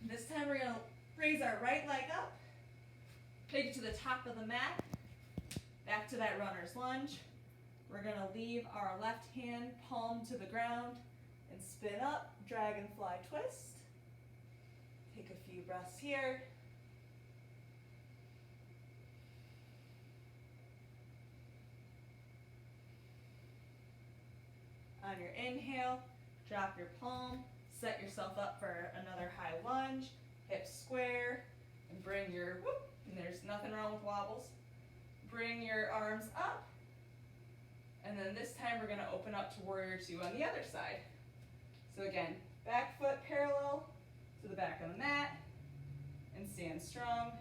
This time we're going to raise our right leg up, take it to the top of the mat, back to that runner's lunge. We're going to leave our left hand palm to the ground and spin up, dragonfly twist. Take a few breaths here. On your inhale, drop your palm, set yourself up for another high lunge, hips square, and bring your, whoop, and there's nothing wrong with wobbles. Bring your arms up, and then this time we're gonna open up to warrior two on the other side. So again, back foot parallel to the back of the mat, and stand strong.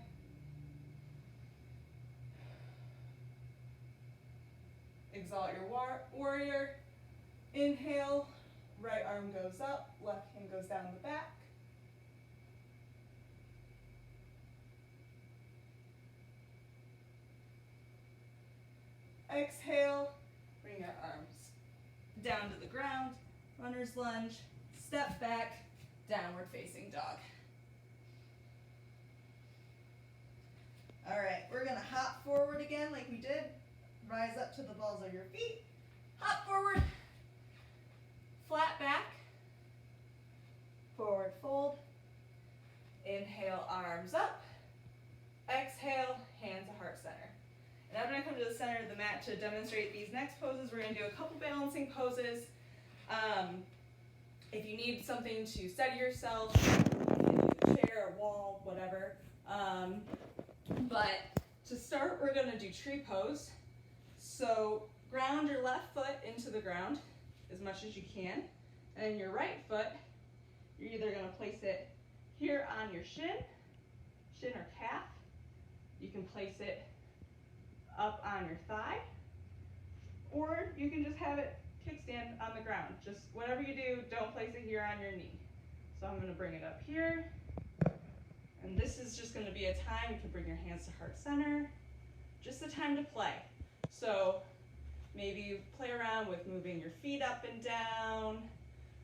Exalt your warrior. Inhale, right arm goes up, left hand goes down the back. Exhale, bring your arms down to the ground, runner's lunge, step back, downward facing dog. All right, we're gonna hop forward again like we did. Rise up to the balls of your feet, hop forward, flat back, forward fold, inhale, arms up, exhale, hands to heart center. And I'm gonna come to the center of the mat to demonstrate these next poses. We're gonna do a couple balancing poses. If you need something to steady yourself, you can use a chair, a wall, whatever. But to start, we're gonna do tree pose. So ground your left foot into the ground as much as you can. And your right foot, you're either gonna place it here on your shin or calf. You can place it up on your thigh, or you can just have it kickstand on the ground. Just whatever you do, don't place it here on your knee. So I'm gonna bring it up here. And this is just gonna be a time, you can bring your hands to heart center. Just a time to play. So maybe you play around with moving your feet up and down,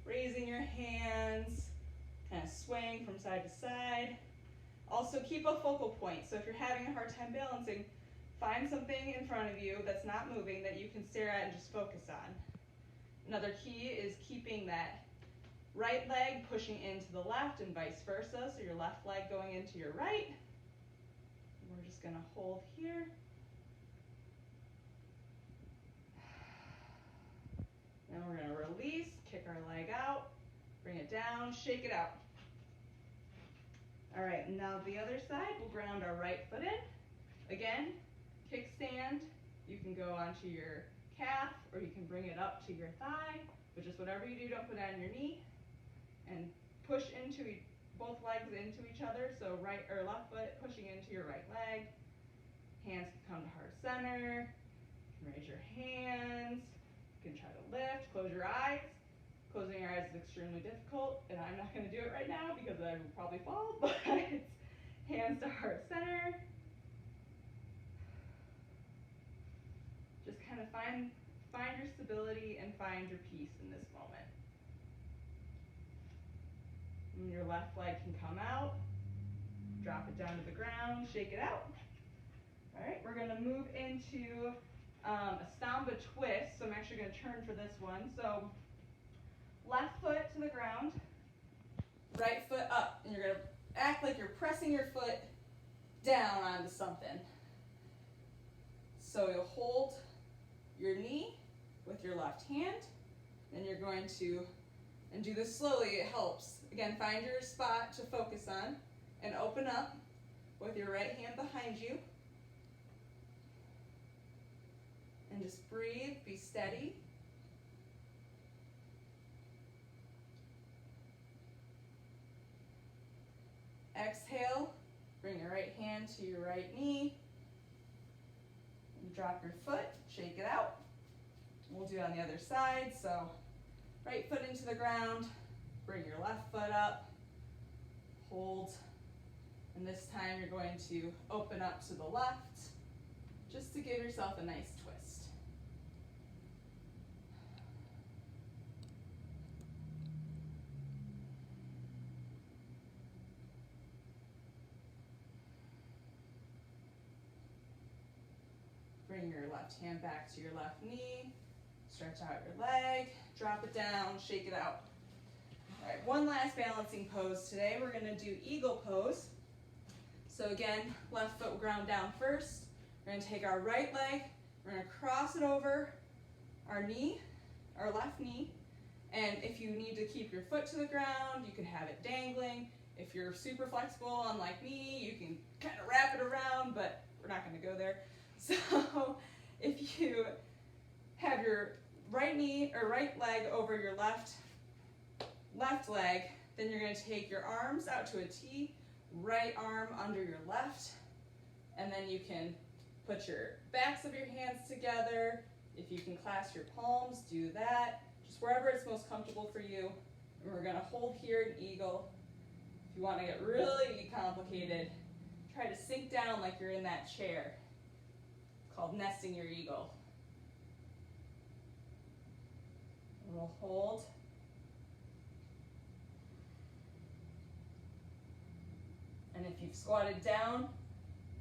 raising your hands, kind of swaying from side to side. Also keep a focal point. So if you're having a hard time balancing, find something in front of you that's not moving that you can stare at and just focus on. Another key is keeping that right leg pushing into the left and vice versa. So your left leg going into your right. And we're just gonna hold here. Then we're gonna release, kick our leg out, bring it down, shake it out. All right, and now the other side, we'll ground our right foot in. Again, kickstand, you can go onto your calf or you can bring it up to your thigh, but just whatever you do, don't put it on your knee. And push into both legs into each other, so right or left foot pushing into your right leg. Hands can come to heart center. You can raise your hands. You can try to lift, close your eyes. Closing your eyes is extremely difficult, and I'm not going to do it right now because I will probably fall, but it's hands to heart center. Just kind of find your stability and find your peace in this moment. And your left leg can come out, drop it down to the ground, shake it out. All right, we're going to move into a Stamba twist. So I'm actually going to turn for this one. So left foot to the ground, right foot up, and you're going to act like you're pressing your foot down onto something. So you'll hold your knee with your left hand, and you're going to, and do this slowly, it helps. Again, find your spot to focus on and open up with your right hand behind you. And just breathe, be steady. Exhale, bring your right hand to your right knee. And drop your foot, shake it out. We'll do it on the other side. So right foot into the ground, bring your left foot up, hold. And this time you're going to open up to the left, just to give yourself a nice twist. left hand back to your left knee. Stretch out your leg, drop it down, shake it out. All right, one last balancing pose today. We're gonna do eagle pose. So again, left foot will ground down first. We're gonna take our right leg, we're gonna cross it over our knee, our left knee. And if you need to keep your foot to the ground, you can have it dangling. If you're super flexible, unlike me, you can kind of wrap it around, but we're not gonna go there. So if you have your right knee or right leg over your left leg, then you're gonna take your arms out to a T, right arm under your left, and then you can put your backs of your hands together. If you can clasp your palms, do that. Just wherever it's most comfortable for you. And we're gonna hold here in eagle. If you wanna get really complicated, try to sink down like you're in that chair. It's called nesting your eagle. And we'll hold. And if you've squatted down,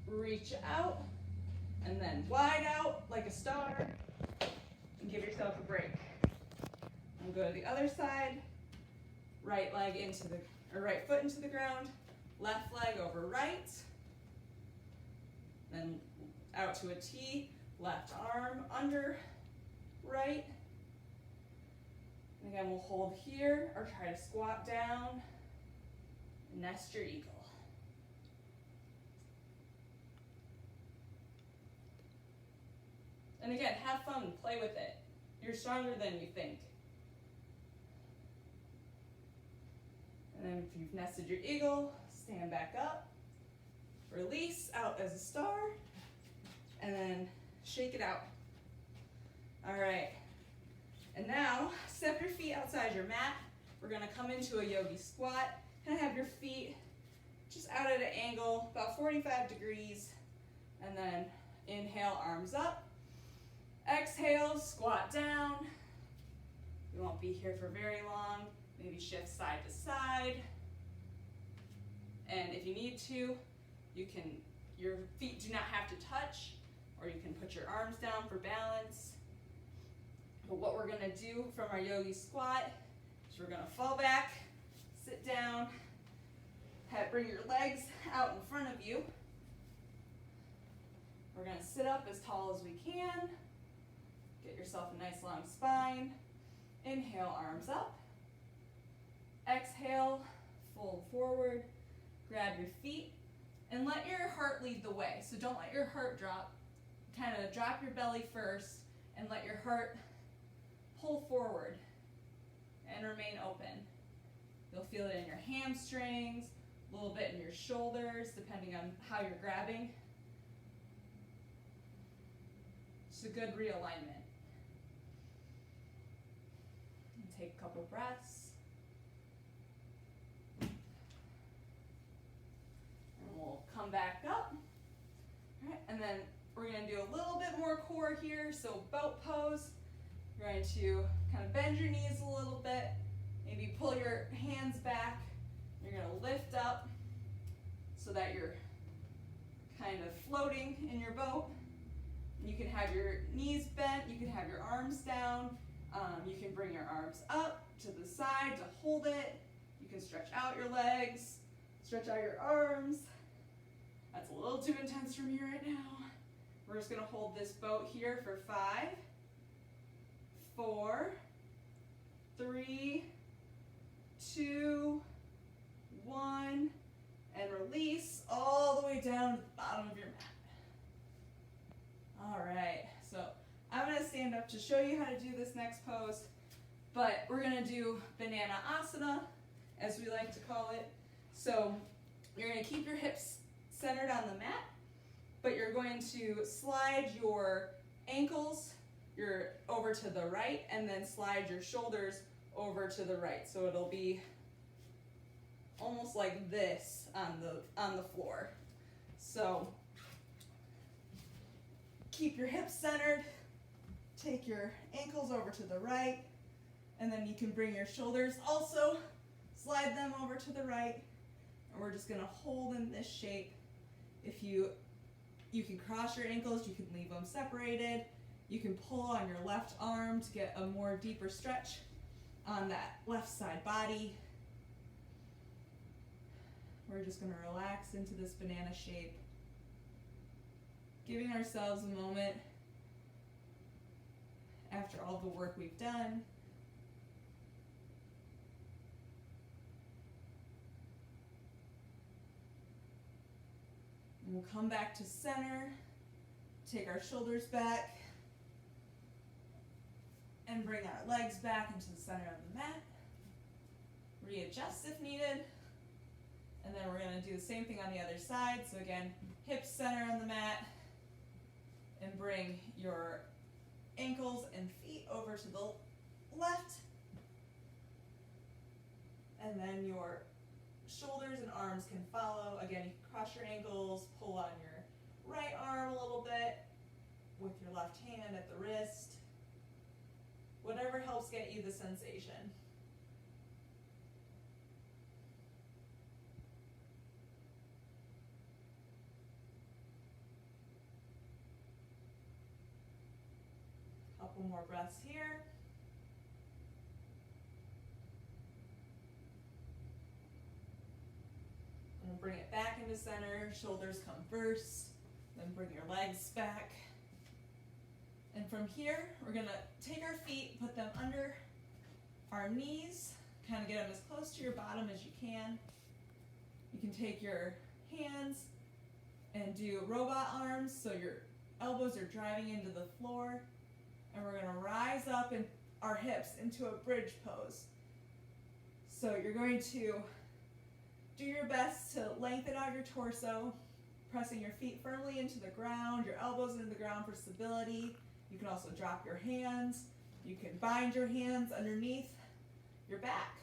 reach out, and then wide out like a star, and give yourself a break. And go to the other side, right leg into the, or right foot into the ground, left leg over right, then out to a T, left arm under right. And again, we'll hold here, or try to squat down, nest your eagle. And again, have fun, play with it. You're stronger than you think. And then if you've nested your eagle, stand back up, release out as a star, and then shake it out. All right, and now step your feet outside your mat. We're gonna come into a yogi squat, kind of have your feet just out at an angle, about 45 degrees, and then inhale, arms up. Exhale, squat down. You won't be here for very long. Maybe shift side to side. And if you need to, you can, your feet do not have to touch, or you can put your arms down for balance. But what we're gonna do from our yogi squat is we're gonna fall back, sit down, bring your legs out in front of you. We're gonna sit up as tall as we can. Get yourself a nice long spine. Inhale, arms up. Exhale, fold forward. Grab your feet and let your heart lead the way. So don't let your heart drop. Kind of drop your belly first and let your heart pull forward and remain open. You'll feel it in your hamstrings, a little bit in your shoulders, depending on how you're grabbing. Just a good realignment. Take a couple breaths. And we'll come back up. All right, and then we're going to do a little bit more core here. So boat pose. You're going to kind of bend your knees a little bit. Maybe pull your hands back. You're going to lift up so that you're kind of floating in your boat. You can have your knees bent. You can have your arms down. You can bring your arms up to the side to hold it. You can stretch out your legs, stretch out your arms. That's a little too intense for me right now. We're just gonna hold this boat here for 5, 4, 3, 2, 1, and release all the way down to the bottom of your mat. All right, so I'm gonna stand up to show you how to do this next pose, but we're gonna do banana asana, as we like to call it. So you're gonna keep your hips centered on the mat, but you're going to slide your ankles over to the right, and then slide your shoulders over to the right. So it'll be almost like this on the floor. So keep your hips centered. Take your ankles over to the right, and then you can bring your shoulders also, slide them over to the right, and we're just gonna hold in this shape. If you can cross your ankles, you can leave them separated. You can pull on your left arm to get a more deeper stretch on that left side body. We're just going to relax into this banana shape, giving ourselves a moment after all the work we've done. And we'll come back to center, take our shoulders back, and bring our legs back into the center of the mat. Readjust if needed. And then we're going to do the same thing on the other side. So again, hips center on the mat, and bring your ankles and feet over to the left. And then your shoulders and arms can follow. Again, you can cross your ankles, pull on your right arm a little bit with your left hand at the wrist. Whatever helps get you the sensation. Couple more breaths here. And we'll bring it back into center. Shoulders come first. Then bring your legs back. And from here, we're going to take our feet, put them under our knees, kind of get them as close to your bottom as you can. You can take your hands and do robot arms, so your elbows are driving into the floor. And we're going to rise up in our hips into a bridge pose. So you're going to do your best to lengthen out your torso, pressing your feet firmly into the ground, your elbows into the ground for stability. You can also drop your hands. You can bind your hands underneath your back.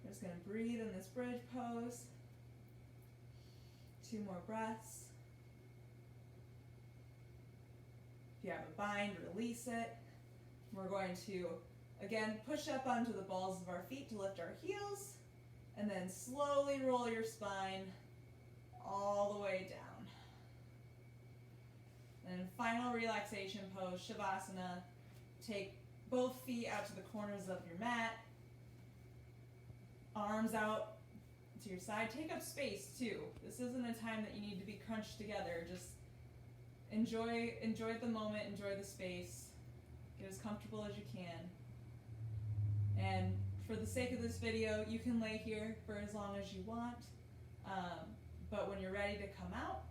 We're just going to breathe in this bridge pose. 2 more breaths. If you have a bind, release it. We're going to, again, push up onto the balls of our feet to lift our heels, and then slowly roll your spine all the way down. And final relaxation pose, Shavasana. Take both feet out to the corners of your mat. Arms out to your side. Take up space too. This isn't a time that you need to be crunched together. Just enjoy the moment, enjoy the space. Get as comfortable as you can. And for the sake of this video, you can lay here for as long as you want. But when you're ready to come out,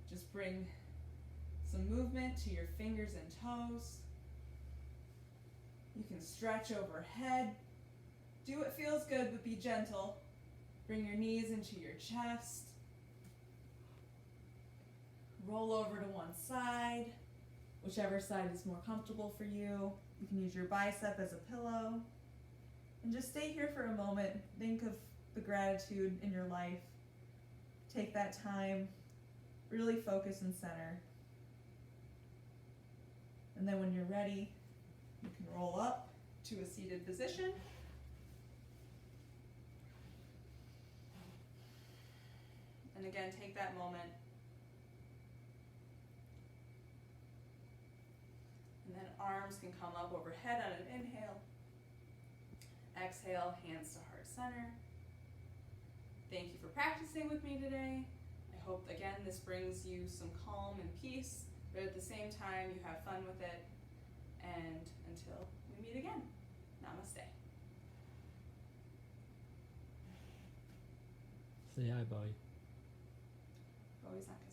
just bring some movement to your fingers and toes. You can stretch overhead. Do what feels good, but be gentle. Bring your knees into your chest. Roll over to one side, whichever side is more comfortable for you. You can use your bicep as a pillow. And just stay here for a moment. Think of the gratitude in your life. Take that time. Really focus and center. And then when you're ready, you can roll up to a seated position. And again, take that moment. And then arms can come up overhead on an inhale. Exhale, hands to heart center. Thank you for practicing with me today. I hope, again, this brings you some calm and peace, but at the same time, you have fun with it. And until we meet again, namaste. Say hi, Bowie. Bowie's not gonna